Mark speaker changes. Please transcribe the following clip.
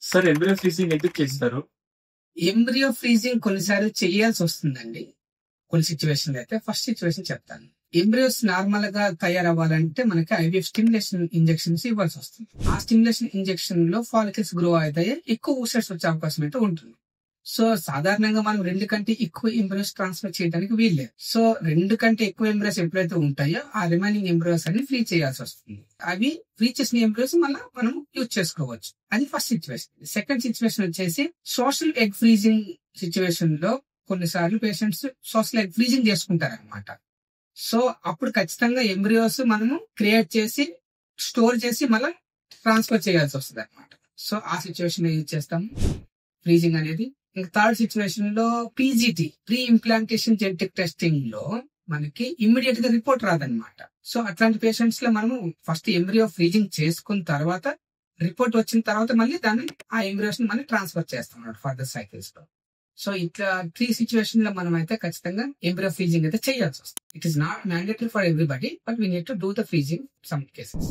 Speaker 1: Sir embryo freezing ఎందుకు చేస్తారు?
Speaker 2: Embryo freezing కొన్నిసార్లు చేయాల్సి వస్తుందండి. కొన్ని సిచ్యువేషన్‌లో అయితే. ఫస్ట్ సిచ్యువేషన్ చెప్తాను. ఎంబ్రియోస్ నార్మల్ గా తయారవ్వాలంటే మనకి ఐవీఎఫ్ స్టిమ్యులేషన్ ఇంజెక్షన్స్ ఇవ్వాల్సి వస్తుంది. ఆ స్టిమ్యులేషన్ ఇంజెక్షన్ లో ఫాలికల్స్ గ్రో అవుతాయి, ఎక్కువ ఊసెట్స్ వచ్చే అవకాశం అయితే ఉంటుంది. సో సాధారణంగా మనం 2 కంటే ఎక్కువ ఎంబ్రియోస్ ట్రాన్స్ఫర్ చేయడానికి వీల్లేదు. సో 2 కంటే ఎక్కువ ఎంబ్రియోస్ ఎప్పుడైతే ఉంటాయో ఆ రిమైనింగ్ ఎంబ్రియోస్ అన్ని ఫ్రీ చేయాల్సి వస్తుంది. అవి ఫ్రీ చేసిన ఎంబ్రియోస్ మళ్ళీ మనం యూజ్ చేసుకోవచ్చు. అది ఫస్ట్ సిచ్యువేషన్. సెకండ్ సిచ్యువేషన్ వచ్చేసి సోషల్ ఎగ్ ఫ్రీజింగ్ సిచ్యువేషన్ లో కొన్నిసార్లు పేషెంట్స్ సోషల్ ఎగ్ ఫ్రీజింగ్ చేసుకుంటారు అనమాట. సో అప్పుడు ఖచ్చితంగా ఎంబ్రియోస్ మనము క్రియేట్ చేసి స్టోర్ చేసి మళ్ళీ ట్రాన్స్ఫర్ చేయాల్సి వస్తుంది అనమాట. సో ఆ సిచ్యువేషన్ యూజ్ చేస్తాము ఫ్రీజింగ్ అనేది. ఇంకా థర్డ్ సిచ్యువేషన్ లో PGT, pre implantation genetic testing లో మనకి ఇమ్మీడియట్ గా రిపోర్ట్ రాదనమాట. సో అట్లాంటి పేషెంట్స్ లో మనము ఫస్ట్ ఎంబ్రియో ఫ్రీజింగ్ చేసుకున్న తర్వాత రిపోర్ట్ వచ్చిన తర్వాత మళ్ళీ దాన్ని ఆ ఎంబ్రియోస్ ని మళ్ళీ ట్రాన్స్ఫర్ చేస్తాం ఫర్దర్ సైకిల్స్ లో. సో ఇట్లా 3 సిచ్యువేషన్ లో మనం అయితే ఖచ్చితంగా ఎంబ్రియో ఫ్రీజింగ్ అయితే చేయాల్సి వస్తుంది. It is not mandatory for everybody, but we need to do the freezing some cases.